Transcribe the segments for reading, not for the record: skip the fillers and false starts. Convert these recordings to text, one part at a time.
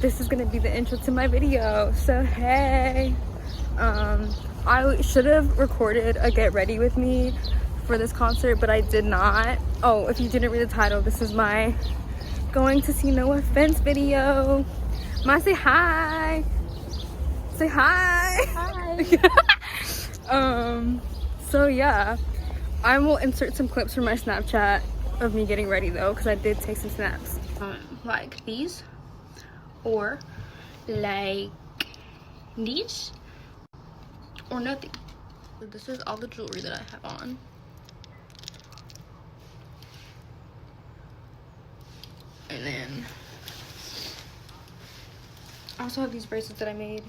This is gonna be the intro to my video. So hey, I should have recorded a get ready with me for this concert, but I did not. Oh, if you didn't read the title, this is my going to see No Offense video. Ma, say hi. Say hi. Hi. So yeah, I will insert some clips from my Snapchat of me getting ready though, because I did take some snaps. Like these, or like these, or nothing. So this is all the jewelry that I have on. And then I also have these bracelets that I made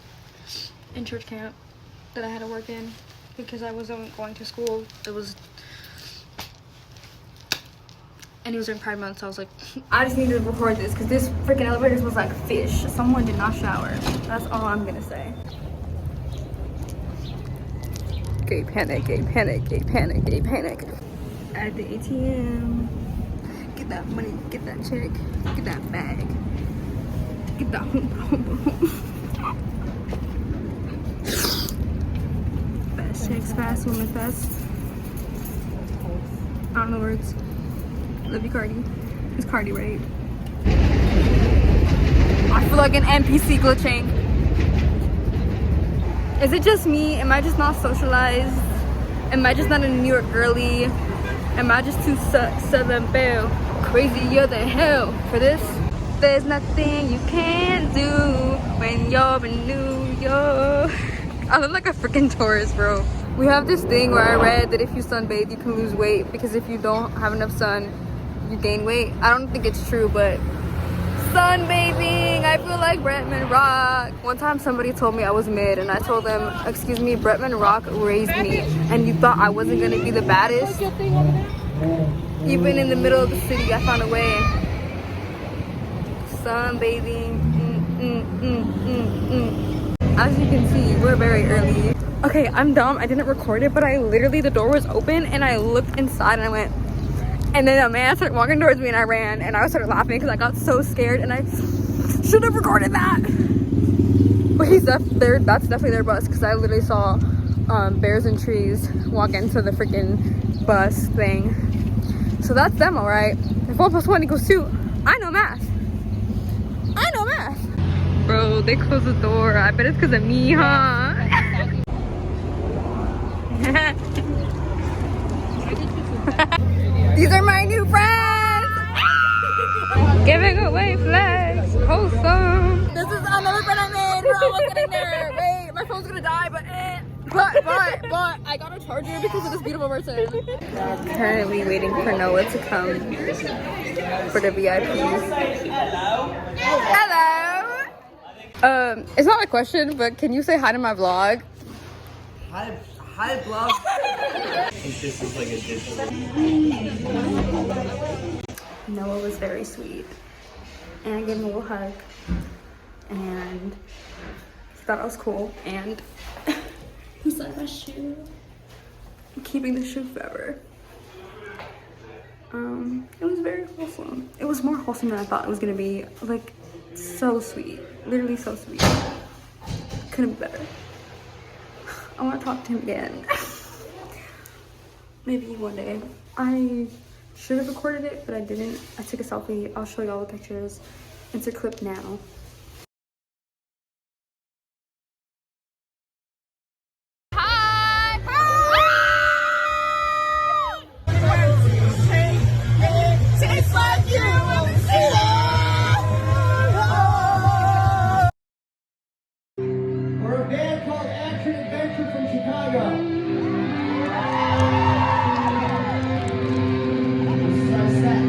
in church camp that I had to work in because I wasn't going to school. It was during Pride Month, so I was like, I just need to record this because this freaking elevator smells like fish. Someone did not shower. That's all I'm gonna say. Gay panic, gay panic, gay panic, gay panic. At the ATM. Get that money, get that check, get that bag, get that home. Fast checks, fast woman, fast. I don't know words. Love you, Cardi. It's Cardi, right? I feel like an NPC glitching. Is it just me? Am I just not socialized? Am I just not a New York girly? Am I just too Southern belle? Crazier than hell for this? There's nothing you can do when you're in New York. I look like a freaking tourist, bro. We have this thing where I read that if you sunbathe, you can lose weight because if you don't have enough sun, you gain weight. I don't think it's true, but sunbathing, I feel like Bretman Rock. One time somebody told me I was mid and I told them, excuse me, Bretman Rock raised me and you thought I wasn't gonna be the baddest? Even in the middle of the city, I found a way. Sunbathing, As you can see, we're very early. Okay, I'm dumb, I didn't record it, but I literally, the door was open and I looked inside and I went, and then a man started walking towards me and I ran and I started laughing because I got so scared and I should have recorded that. But that's definitely their bus because I literally saw bears and trees walk into the freaking bus thing. So that's them, all right. If 1 + 1 = 2, I know math. I know math. Bro, they closed the door. I bet it's because of me, huh? These are my new friends! Giving away flags, wholesome. This is another friend I made. We're almost getting there. Wait, my phone's gonna die, but I got a charger because of this beautiful person. Currently waiting for Noah to come for the VIPs. Hello! It's not a question, but can you say hi to my vlog? Hi vlog. I think this is like a digital. Noah was very sweet, and I gave him a little hug, and he thought I was cool, and he signed my shoe. I'm keeping the shoe forever. It was very wholesome. It was more wholesome than I thought it was gonna be. Like, so sweet, literally so sweet. Couldn't be better. I want to talk to him again. Maybe one day. I should have recorded it, but I didn't. I took a selfie. I'll show you all the pictures. It's a clip now. Hi! Tastes like you. We're a band called Action Adventure from Chicago. This is our set.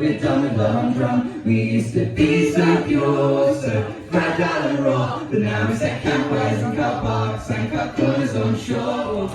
We're done with the humdrum. We used to be so pure, so fragile and raw. But now we set campfires in car parks and cut corners on shore.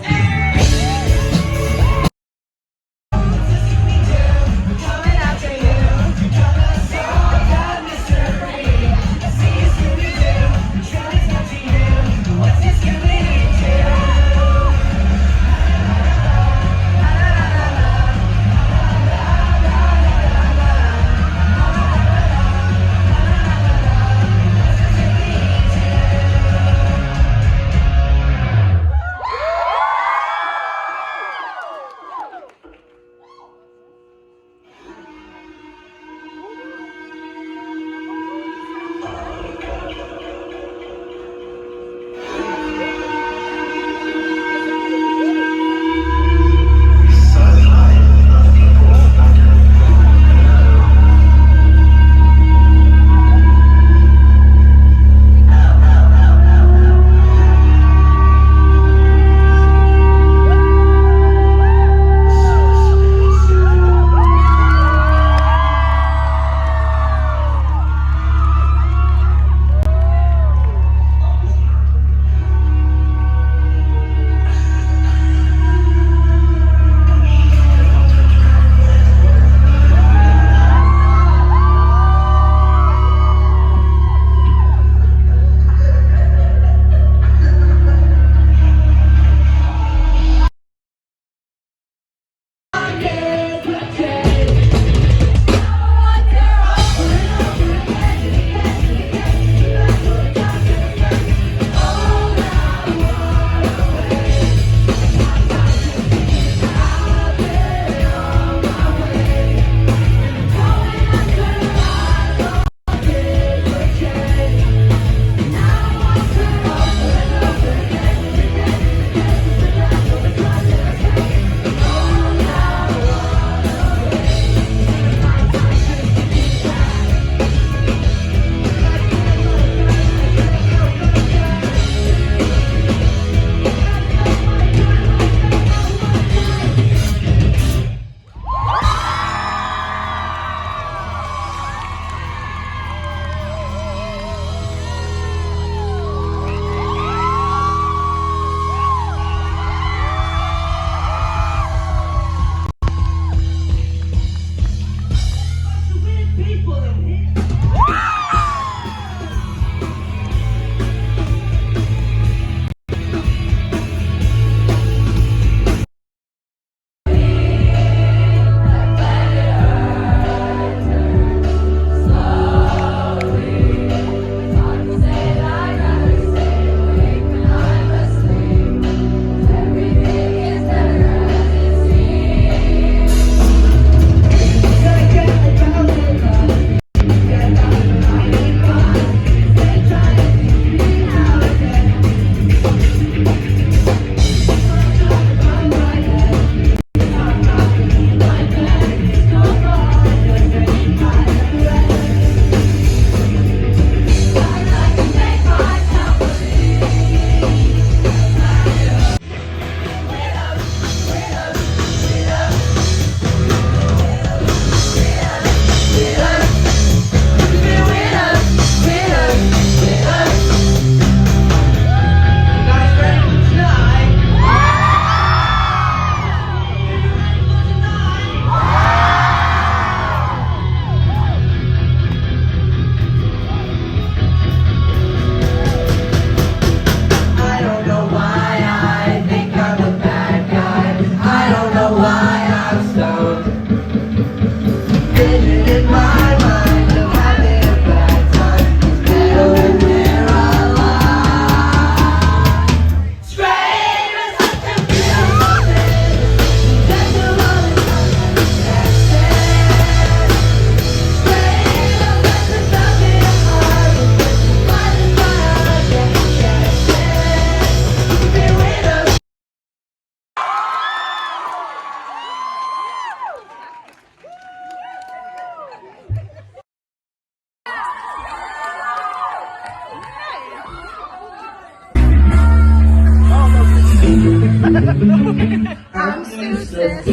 I'm useless.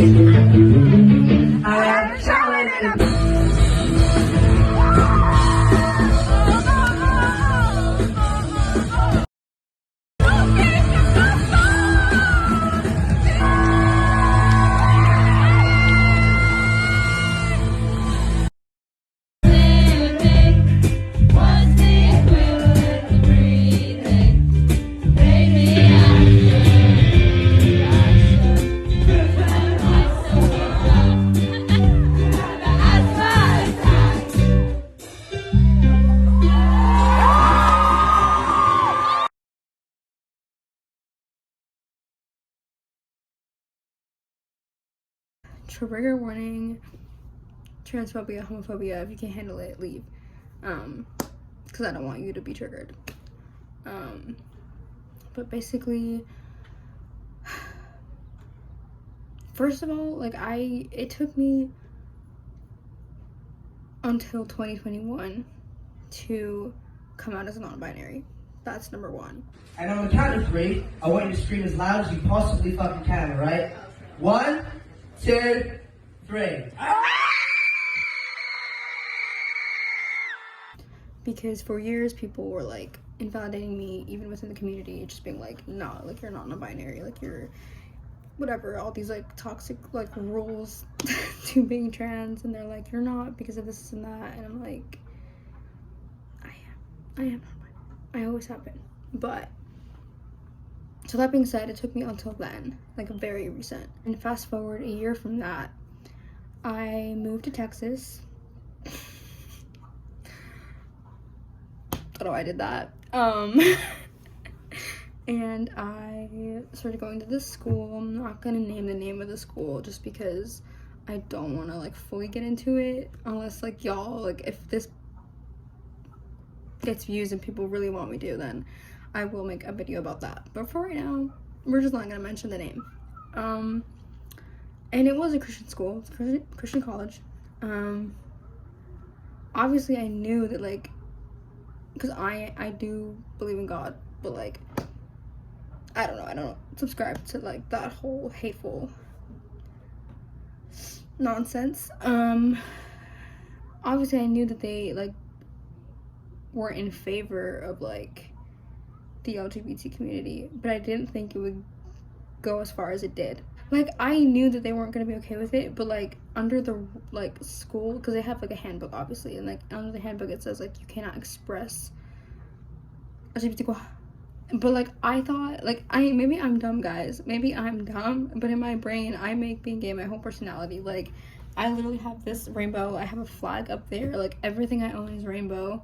I am showering and trigger warning, transphobia, homophobia. If you can't handle it, leave. Because I don't want you to be triggered. But basically, first of all, like it took me until 2021 to come out as a non-binary. That's number one. And on the count of 3, I want you to scream as loud as you possibly fucking can, alright? 1, 2, 3. Because for years people were like invalidating me, even within the community, just being like, no, like you're not non-binary, like you're whatever, all these like toxic like rules to being trans, and they're like, you're not because of this and that, and I'm like, I am non-binary. I always have been. But so that being said, it took me until then, like very recent. And fast forward a year from that, I moved to Texas. I don't know why I did that. And I started going to this school. I'm not gonna name the name of the school just because I don't want to like fully get into it, unless like y'all, like if this gets views and people really want me to, then I will make a video about that. But for right now, we're just not gonna mention the name. And it was a Christian school, it's a Christian college. Obviously I knew that, like, because I do believe in God, but like I don't subscribe to like that whole hateful nonsense. Obviously I knew that they like were in favor of like the LGBT community, but I didn't think it would go as far as it did. Like I knew that they weren't going to be okay with it, but like under the like school, because they have like a handbook obviously, and like under the handbook it says like you cannot express LGBT. But like I thought, like maybe I'm dumb, guys, maybe I'm dumb, but in my brain I make being gay my whole personality. Like I literally have this rainbow, I have a flag up there, like everything I own is rainbow.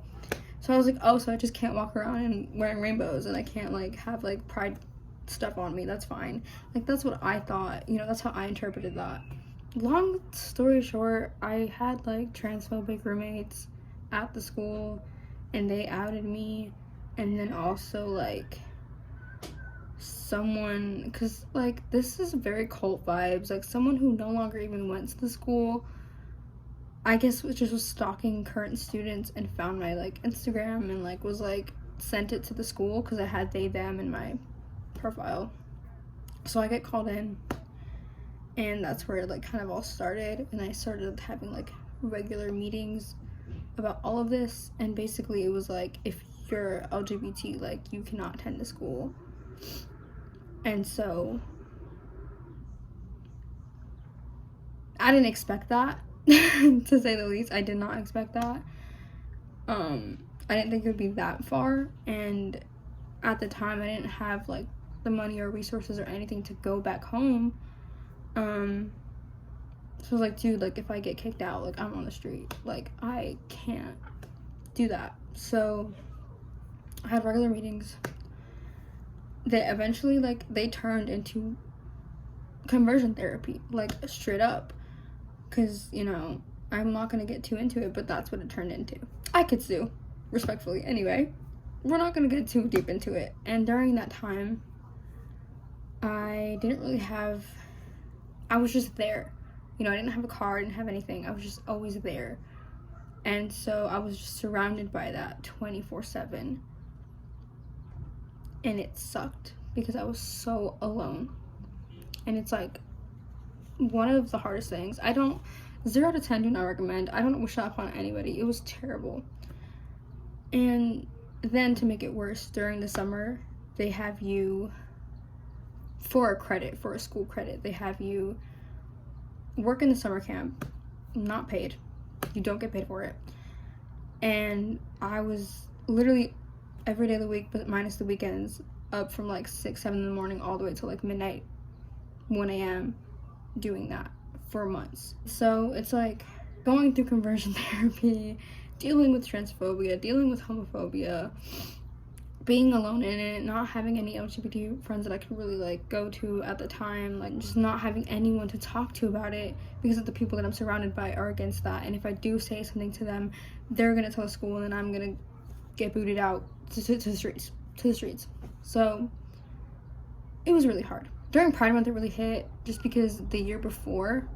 So I was like, oh, so I just can't walk around and wearing rainbows, and I can't like have like pride stuff on me, that's fine. Like that's what I thought, you know, that's how I interpreted that. Long story short, I had like transphobic roommates at the school, and they outed me. And then also like someone, because like this is very cult vibes, like someone who no longer even went to the school, I guess was just stalking current students and found my like Instagram and like was like sent it to the school because I had they them in my profile. So I get called in, and that's where it like kind of all started, and I started having like regular meetings about all of this. And basically it was like, if you're LGBT, like you cannot attend the school. And so I didn't expect that to say the least. I did not expect that. I didn't think it would be that far, and at the time I didn't have like the money or resources or anything to go back home. So I was like, dude, like if I get kicked out, like I'm on the street, like I can't do that. So I had regular meetings that eventually like they turned into conversion therapy, like straight up, because you know I'm not gonna get too into it, but that's what it turned into. I could sue respectfully. Anyway, we're not gonna get too deep into it. And during that time I didn't really have, I was just there, you know, I didn't have a car, I didn't have anything, I was just always there. And so I was just surrounded by that 24/7, and it sucked because I was so alone. and it's like one of the hardest things. I don't 0 to 10 do not recommend. I don't wish that upon anybody. It was terrible. And then to make it worse, during the summer they have you, for a credit, for a school credit, they have you work in the summer camp, not paid. You don't get paid for it. And I was literally every day of the week, but minus the weekends, up from like 6, 7 in the morning all the way till like midnight, 1 a.m. doing that for months. So it's like going through conversion therapy, dealing with transphobia, dealing with homophobia, being alone in it, not having any LGBT friends that I could really like go to at the time, like just not having anyone to talk to about it because of the people that I'm surrounded by are against that. And if I do say something to them, they're gonna tell school and then I'm gonna get booted out to the streets. So it was really hard. During Pride Month it really hit, just because the year before,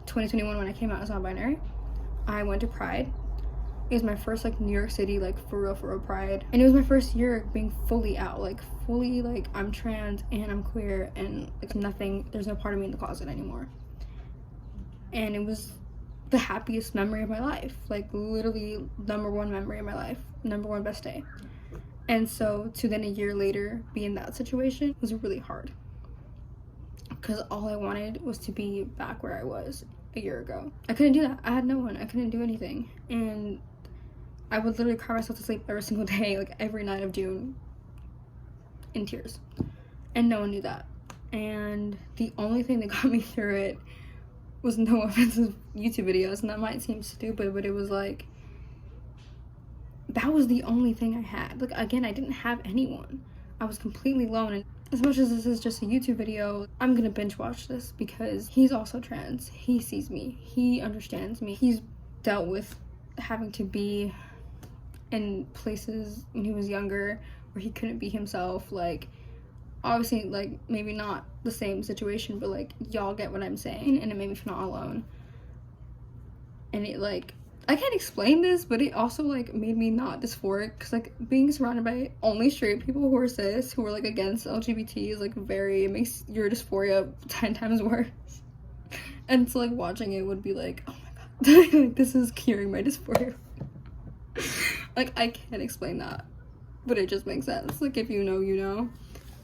2021, when I came out as non-binary, I went to Pride. It was my first like New York City like for real Pride, and it was my first year being fully out, like fully like I'm trans and I'm queer and like nothing, there's no part of me in the closet anymore. And it was the happiest memory of my life, like literally #1 memory of my life, #1 best day. And so to then a year later be in that situation was really hard, because all I wanted was to be back where I was a year ago. I couldn't do that. I had no one. I couldn't do anything, and I would literally cry myself to sleep every single day, like every night of June, in tears. And no one knew that. And the only thing that got me through it was no offensive YouTube videos, and that might seem stupid, but it was like, that was the only thing I had. Like, again, I didn't have anyone. I was completely alone, and as much as this is just a YouTube video, I'm gonna binge watch this because he's also trans. He sees me. He understands me. He's dealt with having to be in places when he was younger where he couldn't be himself. Like, obviously, like, maybe not the same situation, but like, y'all get what I'm saying, and it made me feel not alone. And it, like, I can't explain this, but it also like made me not dysphoric, because like being surrounded by only straight people who are cis, who are like against LGBT, is like very, it makes your dysphoria 10 times worse. And so like watching it would be like, oh my god, like, this is curing my dysphoria. Like, I can't explain that, but it just makes sense. Like, if you know, you know.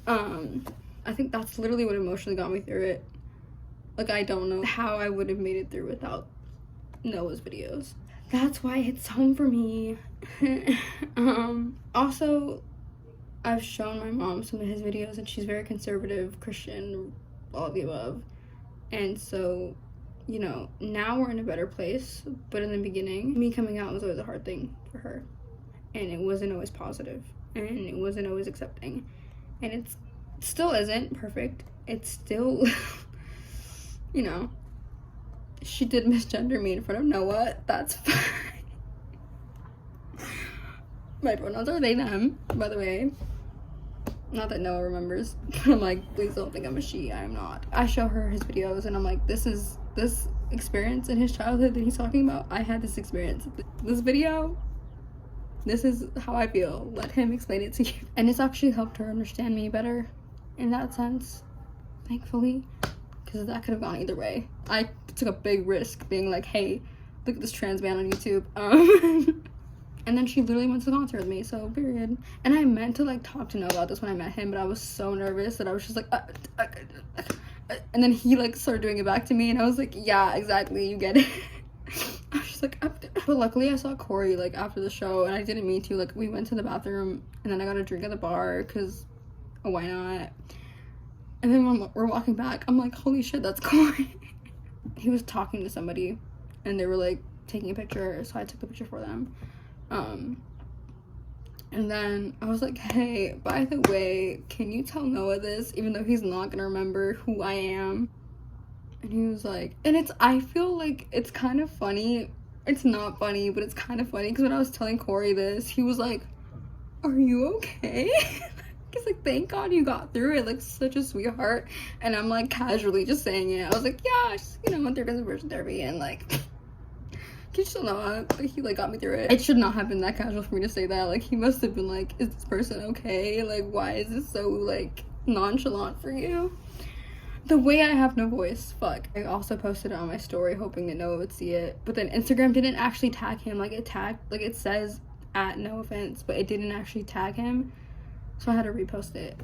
I think that's literally what emotionally got me through it. Like, I don't know how I would have made it through without Noah's videos. That's why it hits home for me. Also, I've shown my mom some of his videos, and she's very conservative, Christian, all of the above. And so, you know, now we're in a better place, but in the beginning, me coming out was always a hard thing for her. And it wasn't always positive, and it wasn't always accepting. And it still isn't perfect. It's still, you know, she did misgender me in front of Noah. That's fine. My pronouns are they, them, by the way. Not that Noah remembers, but I'm like, please don't think I'm a she. I am not. I show her his videos, and I'm like, this experience in his childhood that he's talking about, I had this experience. This video, this is how I feel. Let him explain it to you. And it's actually helped her understand me better in that sense, thankfully, because that could have gone either way. I took a big risk being like, hey, look at this trans man on YouTube. And then she literally went to the concert with me, so period. And I meant to like talk to Noah about this when I met him, but I was so nervous that I was just like, and then he like started doing it back to me, and I was like, yeah, exactly, you get it. I was just like, but luckily I saw Corry like after the show, and I didn't mean to. Like, we went to the bathroom, and then I got a drink at the bar, because why not? And then when we're walking back, I'm like, holy shit, that's Corry. He was talking to somebody, and they were like taking a picture, so I took the picture for them. And then I was like, hey, by the way, can you tell Noah this, even though he's not gonna remember who I am? And he was like, and I feel like it's kind of funny. It's not funny, but it's kind of funny, because when I was telling Corry this, he was like, are you okay? He's like, thank God you got through it, like, such a sweetheart. And I'm like casually just saying it. I was like, yeah, I just, you know, went through conversion therapy, and like, you still know, but he like got me through it. It should not have been that casual for me to say that. Like, he must have been like, is this person okay? Like, why is this so like nonchalant for you? The way I have no voice, fuck. I also posted it on my story hoping that Noah would see it, but then Instagram didn't actually tag him. Like it says at no offense, but it didn't actually tag him, so I had to repost it.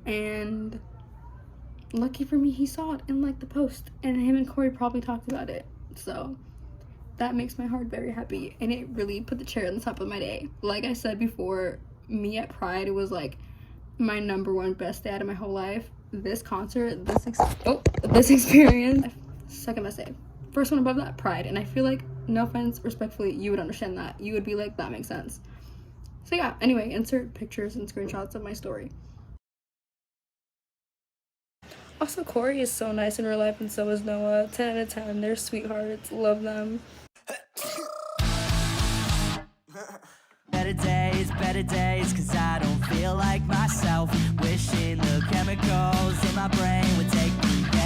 And lucky for me, he saw it and liked the post, and him and Corey probably talked about it, so that makes my heart very happy, and it really put the cherry on the top of my day. Like I said before, me at Pride, it was like my #1 best day out of my whole life. This concert, this experience, second best day. First one above that, Pride. And I feel like, no offense, respectfully, you would understand that. You would be like, that makes sense. So yeah, anyway, insert pictures and screenshots of my story. Also, Corry is so nice in real life, and so is Noah. 10 out of 10. They're sweethearts. Love them. Better days, cause I don't feel like myself. Wishing the chemicals in my brain would take me back.